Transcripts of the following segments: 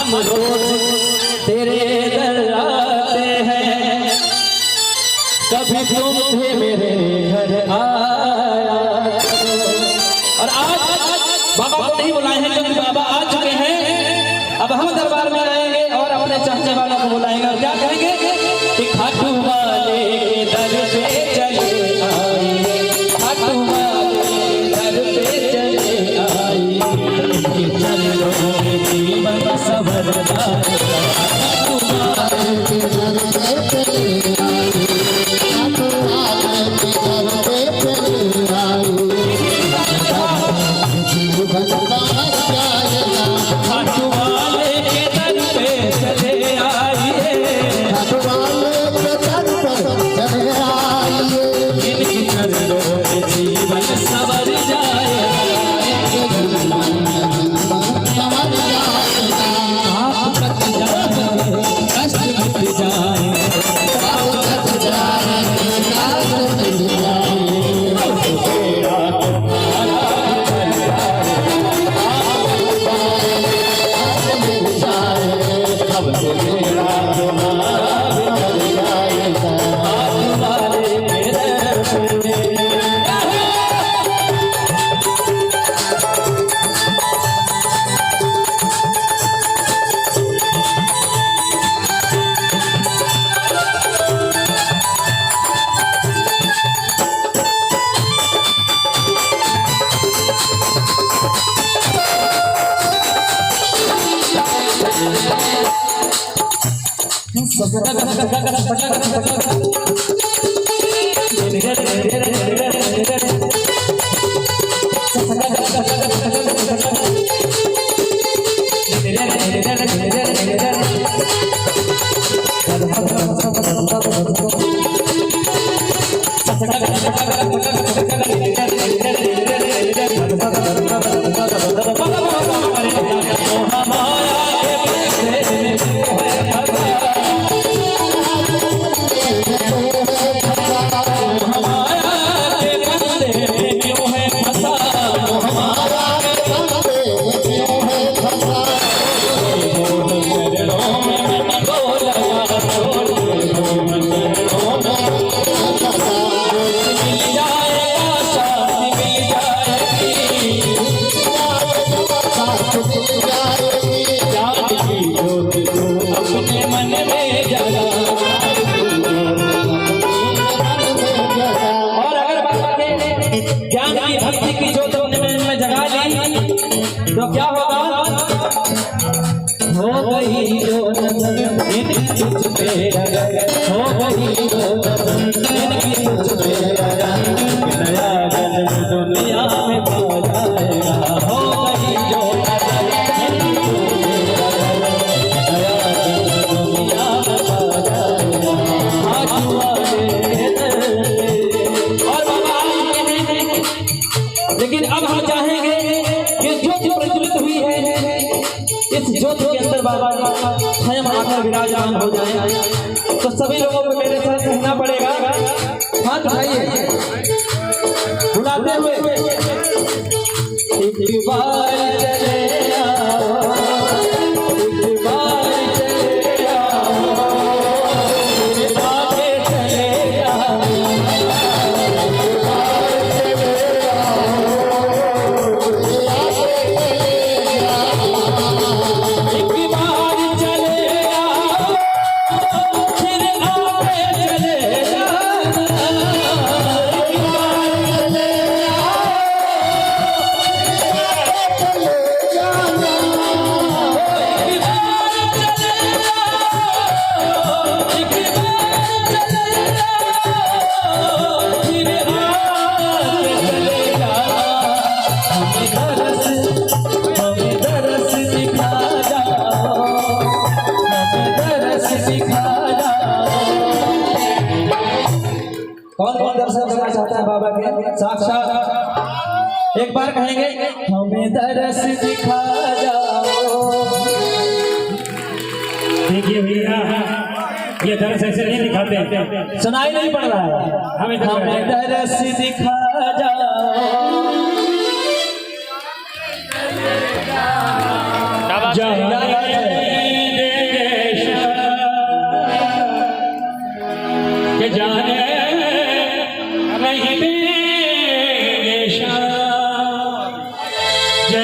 हम रोज तेरे दर आते हैं, कभी तुम भी मेरे घर आया। और आज बाबा को नहीं बुलाए हैं क्योंकि बाबा आ चुके हैं। अब हम दरबार में आएंगे और अपने चाहने वालों को बुलाएंगे और क्या कहेंगे कि खाटू वाले दर पे चले आए, खाटू वाले दर पे चले आए, इनके चरणों में जीवन संवरता है। खाटू वाले दर पे चले आए, खाटू वाले दर पे चले आए, खाटू वाले के दर पे चले आइए, खाटू वाले के दर पे चले आइए, इनके चरणों में जीवन संवर जाए, आप कट जाए कष्ट मिट जाए, आप कट जाए कष्ट मिट जाए। तो क्या होगा, हो गई जो इनकी तुझ पे हो गई जो इनकी तुझ पे नया जन्म दुनिया में पा जाएगा, हो गई जो इनकी तुझ पे नया जन्म दुनिया में पा जाएगा। खाटू वाले और बाबा, लेकिन अब हम चाहेंगे कि ज्योति प्रज्वलित हुई है, इस ज्योति के अंदर बाबा स्वयं आकर विराजमान हो जाए। तो सभी लोगों को मेरे साथ कहना पड़ेगा, हाथ उठाइए बुलाते हुए, एक बार चले आओ, एक बार चले आओ, आगे चले आओ, कौन कौन दर्शन करना चाहता है बाबा के साक्षात? एक बार कहेंगे, हमें दरस दिखा जाओ। देखिए भैया, ये दरस ऐसे नहीं दिखाते, सुनाई नहीं पड़ रहा है, हमें दरस दिखा जाओ।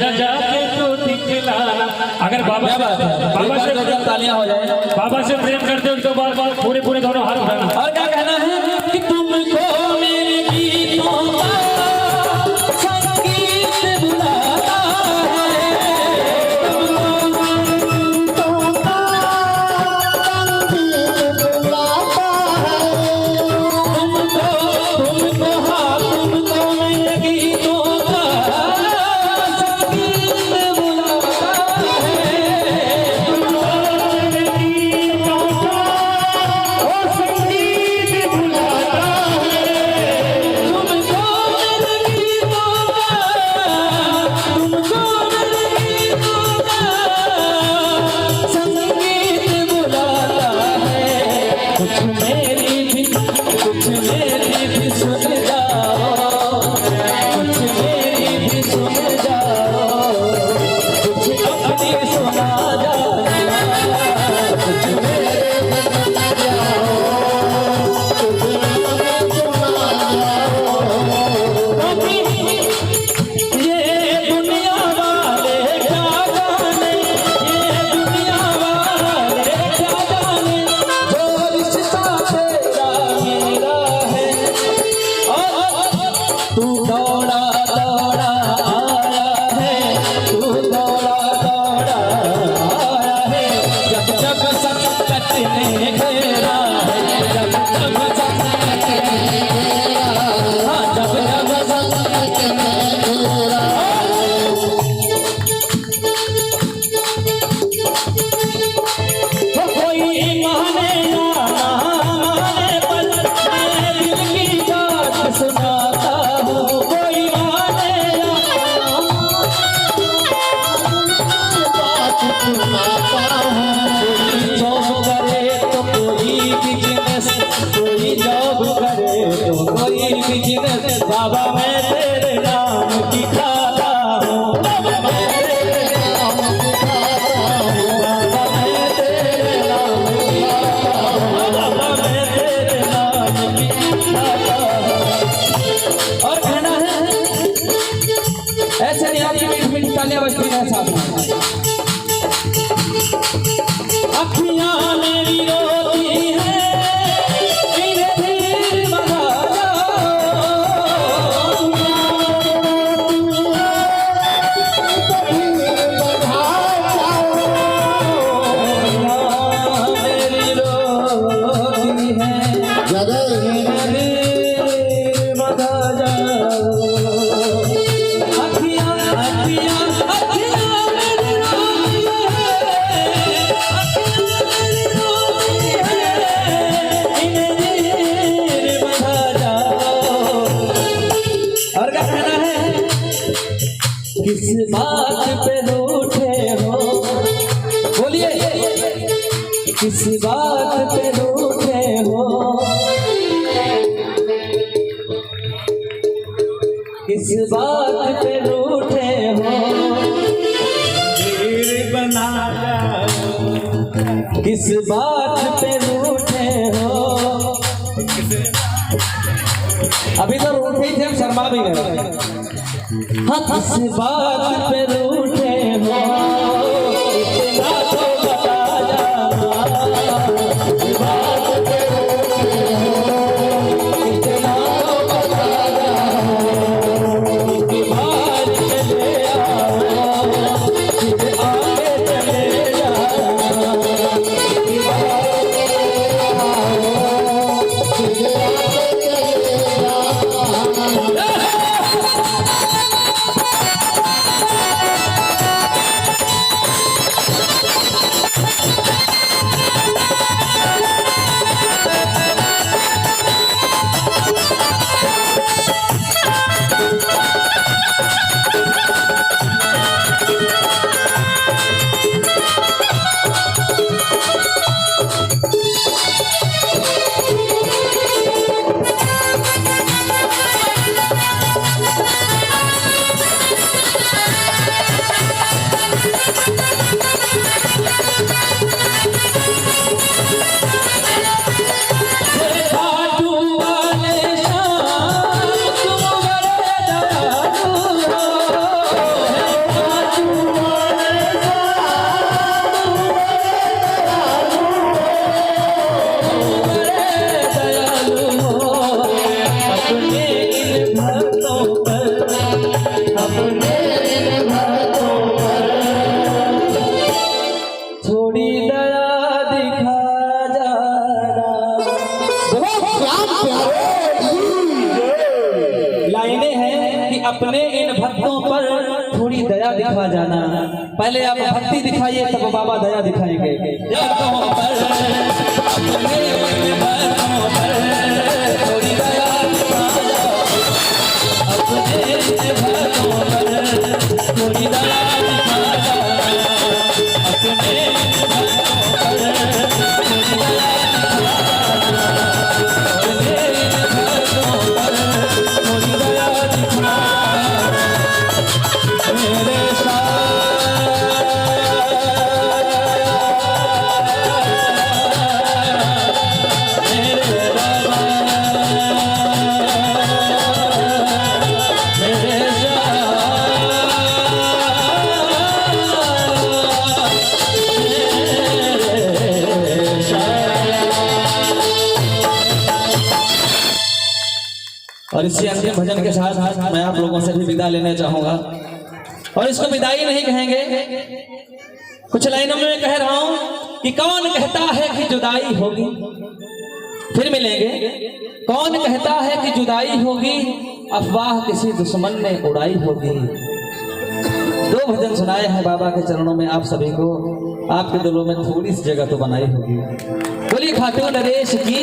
चेहरा जाके तो दिखलाना। अगर बाबा तालियां हो जाए। बाबा से प्रेम करते हो तो बार बार पूरे पूरे दोनों हाथ उठाना। और क्या कहना है कि तुमको मेरे गीतों का संगीत बुलाता बाबा मैं तेरे नाम की खाता हूँ। बाबा मैं तेरे नाम की खाता हूँ। बाबा मैं तेरे नाम की खाता हूँ। बाबा मैं तेरे नाम की खाता हूँ। और कहना है ऐसे नहीं आपकी मीठी मीठी तालियां बजती हैं साथ में। अखियां मेरी रोती है किस बात पे रूठे हो, बोलिए किस बात पे रूठे हो, किस बात पे रूठे हो, वीर बना किस बात पे रूठे हो। अभी तो रूठे ही थे, हम शर्मा भी गए। हाँ किस बात पे रूठे हो, इतना तो बता जाना। किस बात पे रूठे हो, इतना तो बता जाना। कि बाहर चले आओ, फिर आगे चले जाओ। कि बाहर चले आओ, फिर आगे चले जाओ। अपने इन भक्तों पर थोड़ी दया दिखा जाना। लाइनें हैं कि अपने इन भक्तों पर थोड़ी दया दिखा जाना। पहले आप भक्ति दिखाइए तब बाबा दया दिखाएंगे। भक्तों पर, अपने इन भक्तों पर थोड़ी दया दिखा जाना। अपने इन भक्तों पर थोड़ी दया दिखा जाना। अपने इन भक्तों पर थोड़ी दया दिखा जाना। अपने इन भक्तों पर थोड़ी दया दिखा जाना। मेरे और इसी अंतिम भजन के साथ मैं आप लोगों से भी विदा लेना चाहूंगा। और इसको विदाई नहीं कहेंगे, कुछ लाइनों में कह रहा हूं कि कौन कहता है कि जुदाई होगी, फिर मिलेंगे। कौन कहता है कि जुदाई होगी, अफवाह किसी दुश्मन ने उड़ाई होगी। दो भजन सुनाए हैं बाबा के चरणों में आप सभी को, आपके दिलों में थोड़ी सी जगह तो बनाई होगी। बोलिए खातून नरेश की।